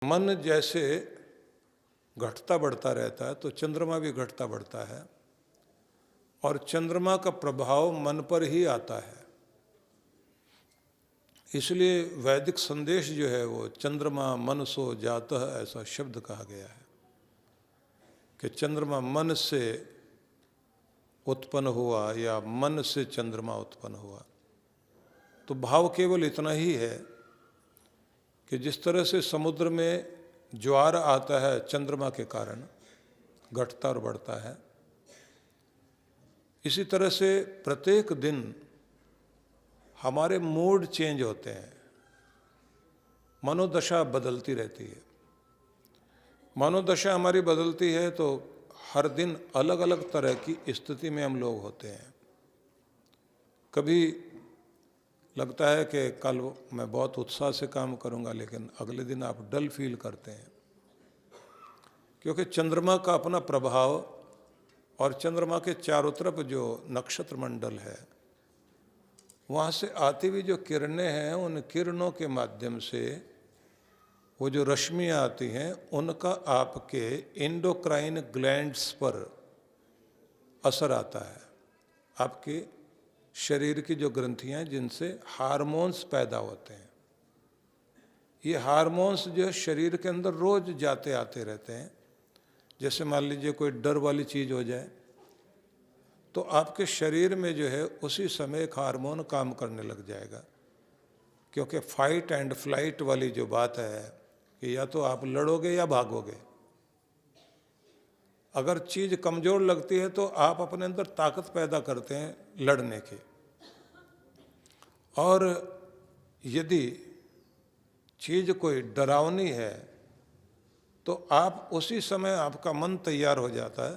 मन जैसे घटता बढ़ता रहता है तो चंद्रमा भी घटता बढ़ता है और चंद्रमा का प्रभाव मन पर ही आता है। इसलिए वैदिक संदेश जो है वो चंद्रमा मनसो जातः ऐसा शब्द कहा गया है कि चंद्रमा मन से उत्पन्न हुआ या मन से चंद्रमा उत्पन्न हुआ। तो भाव केवल इतना ही है कि जिस तरह से समुद्र में ज्वार आता है चंद्रमा के कारण, घटता और बढ़ता है, इसी तरह से प्रत्येक दिन हमारे मूड चेंज होते हैं, मनोदशा बदलती रहती है। मनोदशा हमारी बदलती है तो हर दिन अलग अलग तरह की स्थिति में हम लोग होते हैं। कभी लगता है कि कल मैं बहुत उत्साह से काम करूंगा, लेकिन अगले दिन आप डल फील करते हैं, क्योंकि चंद्रमा का अपना प्रभाव और चंद्रमा के चारों तरफ जो नक्षत्र मंडल है वहाँ से आती हुई जो किरणें हैं, उन किरणों के माध्यम से वो जो रश्मियाँ आती हैं उनका आपके एंडोक्राइन ग्लैंड्स पर असर आता है। आपके शरीर की जो ग्रंथियाँ जिनसे हार्मोन्स पैदा होते हैं, ये हार्मोन्स जो है शरीर के अंदर रोज जाते आते रहते हैं। जैसे मान लीजिए कोई डर वाली चीज़ हो जाए तो आपके शरीर में जो है उसी समय एक हार्मोन काम करने लग जाएगा, क्योंकि फाइट एंड फ्लाइट वाली जो बात है कि या तो आप लड़ोगे या भागोगे। अगर चीज़ कमज़ोर लगती है तो आप अपने अंदर ताकत पैदा करते हैं लड़ने की, और यदि चीज़ कोई डरावनी है तो आप उसी समय आपका मन तैयार हो जाता है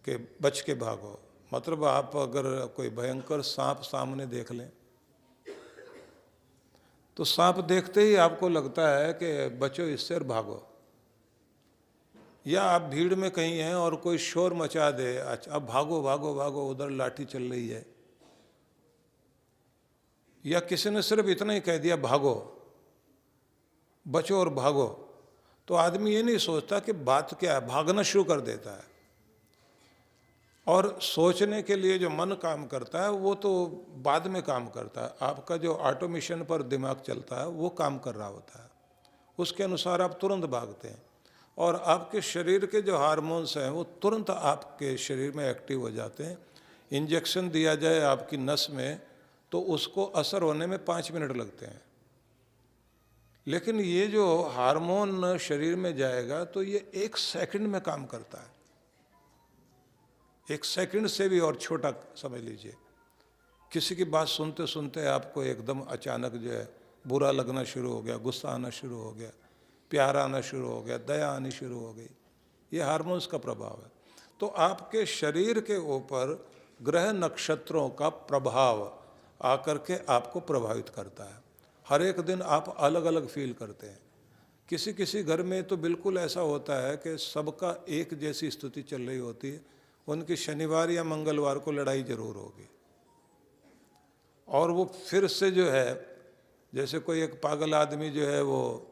कि बच के भागो। मतलब आप अगर कोई भयंकर सांप सामने देख लें तो सांप देखते ही आपको लगता है कि बचो इससे और भागो। या आप भीड़ में कहीं हैं और कोई शोर मचा दे, अच्छा अब भागो भागो भागो, उधर लाठी चल रही है, या किसी ने सिर्फ इतना ही कह दिया भागो, बचो और भागो, तो आदमी ये नहीं सोचता कि बात क्या है, भागना शुरू कर देता है। और सोचने के लिए जो मन काम करता है वो तो बाद में काम करता है। आपका जो ऑटोमेशन पर दिमाग चलता है वो काम कर रहा होता है, उसके अनुसार आप तुरंत भागते हैं और आपके शरीर के जो हार्मोन्स हैं वो तुरंत आपके शरीर में एक्टिव हो जाते हैं। इंजेक्शन दिया जाए आपकी नस में तो उसको असर होने में 5 मिनट लगते हैं, लेकिन ये जो हार्मोन शरीर में जाएगा तो ये 1 सेकंड में काम करता है। 1 सेकंड से भी और छोटा समझ लीजिए। किसी की बात सुनते सुनते आपको एकदम अचानक जो है बुरा लगना शुरू हो गया, गुस्सा आना शुरू हो गया, प्यार आना शुरू हो गया, दया आनी शुरू हो गई, ये हार्मोन्स का प्रभाव है। तो आपके शरीर के ऊपर ग्रह नक्षत्रों का प्रभाव आकर के आपको प्रभावित करता है। हर एक दिन आप अलग अलग फील करते हैं। किसी किसी घर में तो बिल्कुल ऐसा होता है कि सबका एक जैसी स्थिति चल रही होती है, उनकी शनिवार या मंगलवार को लड़ाई जरूर होगी, और वो फिर से जो है जैसे कोई एक पागल आदमी जो है वो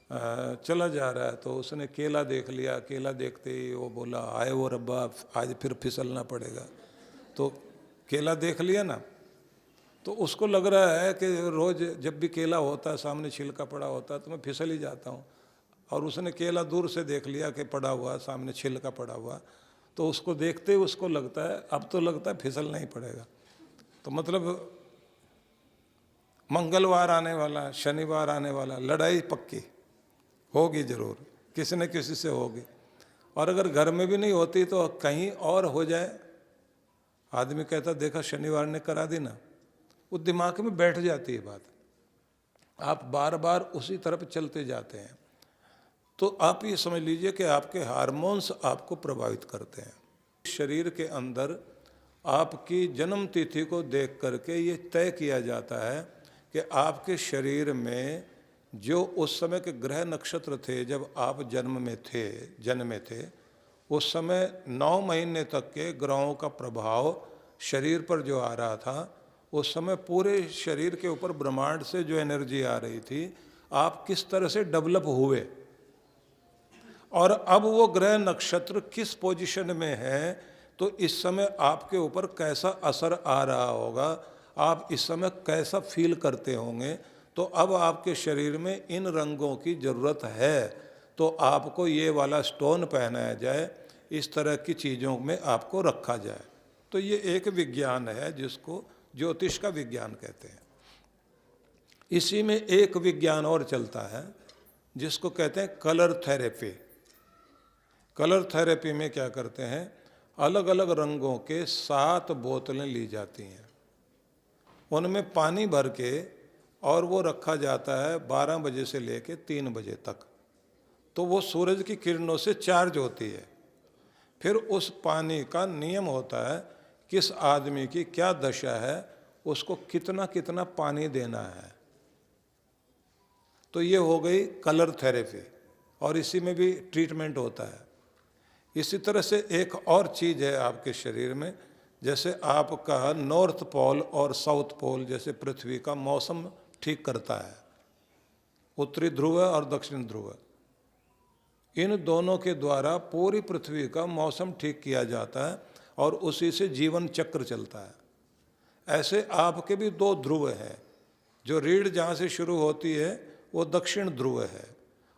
चला जा रहा है तो उसने केला देख लिया, केला देखते ही वो बोला आए वो रब्बा आज फिर फिसलना पड़ेगा। तो केला देख लिया ना, तो उसको लग रहा है कि रोज़ जब भी केला होता है सामने छिलका पड़ा होता है तो मैं फिसल ही जाता हूँ, और उसने केला दूर से देख लिया कि पड़ा हुआ सामने छिलका पड़ा हुआ, तो उसको देखते ही उसको लगता है अब तो लगता है फिसलना ही पड़ेगा। तो मतलब मंगलवार आने वाला, शनिवार आने वाला, लड़ाई पक्की होगी जरूर, किसी न किसी से होगी। और अगर घर में भी नहीं होती तो कहीं और हो जाए, आदमी कहता देखा शनिवार ने करा दी ना, वो दिमाग में बैठ जाती है बात, आप बार बार उसी तरफ चलते जाते हैं। तो आप ये समझ लीजिए कि आपके हार्मोन्स आपको प्रभावित करते हैं। शरीर के अंदर आपकी जन्म तिथि को देख करके ये तय किया जाता है कि आपके शरीर में जो उस समय के ग्रह नक्षत्र थे जब आप जन्मे थे, उस समय 9 महीने तक के ग्रहों का प्रभाव शरीर पर जो आ रहा था, उस समय पूरे शरीर के ऊपर ब्रह्मांड से जो एनर्जी आ रही थी आप किस तरह से डेवलप हुए और अब वो ग्रह नक्षत्र किस पोजीशन में है, तो इस समय आपके ऊपर कैसा असर आ रहा होगा, आप इस समय कैसा फील करते होंगे। तो अब आपके शरीर में इन रंगों की ज़रूरत है, तो आपको ये वाला स्टोन पहनाया जाए, इस तरह की चीज़ों में आपको रखा जाए। तो ये एक विज्ञान है जिसको ज्योतिष का विज्ञान कहते हैं। इसी में एक विज्ञान और चलता है जिसको कहते हैं कलर थेरेपी। कलर थेरेपी में क्या करते हैं, अलग अलग रंगों के 7 बोतलें ली जाती हैं, उनमें पानी भर के और वो रखा जाता है 12 बजे से लेके 3 बजे तक। तो वो सूरज की किरणों से चार्ज होती है। फिर उस पानी का नियम होता है, किस आदमी की क्या दशा है, उसको कितना कितना पानी देना है। तो ये हो गई कलर थेरेपी, और इसी में भी ट्रीटमेंट होता है। इसी तरह से एक और चीज़ है आपके शरीर में, जैसे आपका नॉर्थ पोल और साउथ पोल, जैसे पृथ्वी का मौसम ठीक करता है, उत्तरी ध्रुव और दक्षिण ध्रुव, इन दोनों के द्वारा पूरी पृथ्वी का मौसम ठीक किया जाता है और उसी से जीवन चक्र चलता है। ऐसे आपके भी 2 ध्रुव हैं। जो रीढ़ जहाँ से शुरू होती है वो दक्षिण ध्रुव है,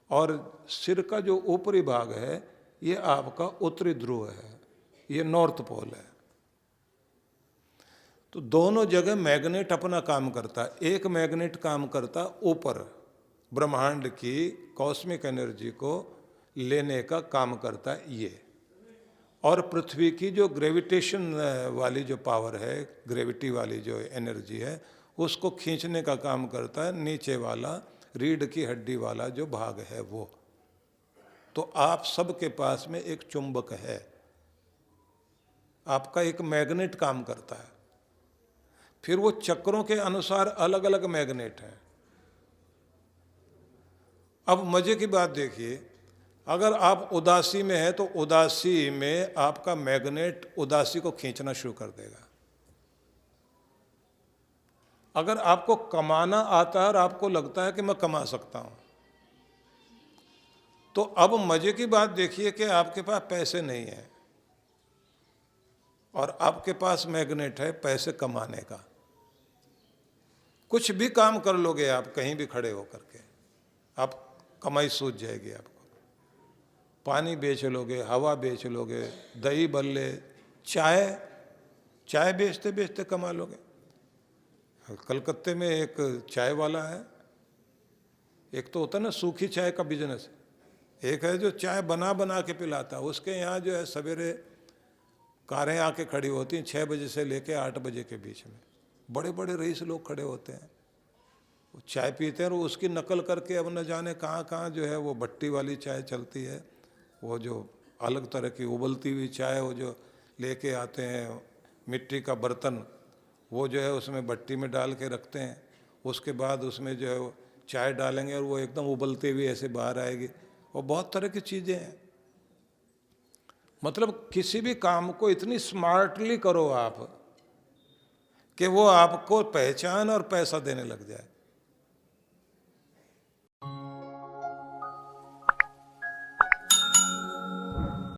और सिर का जो ऊपरी भाग है ये आपका उत्तरी ध्रुव है, ये नॉर्थ पोल है। तो दोनों जगह मैग्नेट अपना काम करता है। एक मैग्नेट काम करता ऊपर, ब्रह्मांड की कॉस्मिक एनर्जी को लेने का काम करता है ये, और पृथ्वी की जो ग्रेविटेशन वाली जो पावर है, ग्रेविटी वाली जो एनर्जी है, उसको खींचने का काम करता है नीचे वाला रीढ़ की हड्डी वाला जो भाग है वो। तो आप सबके पास में एक चुंबक है, आपका एक मैग्नेट काम करता है। फिर वो चक्रों के अनुसार अलग अलग मैग्नेट हैं। अब मजे की बात देखिए, अगर आप उदासी में हैं तो उदासी में आपका मैग्नेट उदासी को खींचना शुरू कर देगा। अगर आपको कमाना आता है और आपको लगता है कि मैं कमा सकता हूं, तो अब मजे की बात देखिए कि आपके पास पैसे नहीं है और आपके पास मैग्नेट है पैसे कमाने का। कुछ भी काम कर लोगे आप, कहीं भी खड़े होकर के, आप कमाई सूझ जाएगी आपको। पानी बेच लोगे, हवा बेच लोगे, दही बल्ले, चाय बेचते बेचते कमा लोगे। कलकत्ते में एक चाय वाला है, एक तो होता है ना सूखी चाय का बिजनेस, एक है जो चाय बना बना के पिलाता है। उसके यहाँ जो है सवेरे कारें आके खड़ी होती हैं 6 बजे से लेके 8 बजे के बीच में, बड़े बड़े रईस लोग खड़े होते हैं, वो चाय पीते हैं और उसकी नकल करके अब न जाने कहाँ कहाँ जो है वो भट्टी वाली चाय चलती है, वो जो अलग तरह की उबलती हुई चाय वो जो लेके आते हैं मिट्टी का बर्तन, वो जो है उसमें भट्टी में डाल के रखते हैं, उसके बाद उसमें जो है वो चाय डालेंगे और वो एकदम उबलती हुई ऐसे बाहर आएगी। वो बहुत तरह की चीज़ें हैं। मतलब किसी भी काम को इतनी स्मार्टली करो आप कि वो आपको पहचान और पैसा देने लग जाए।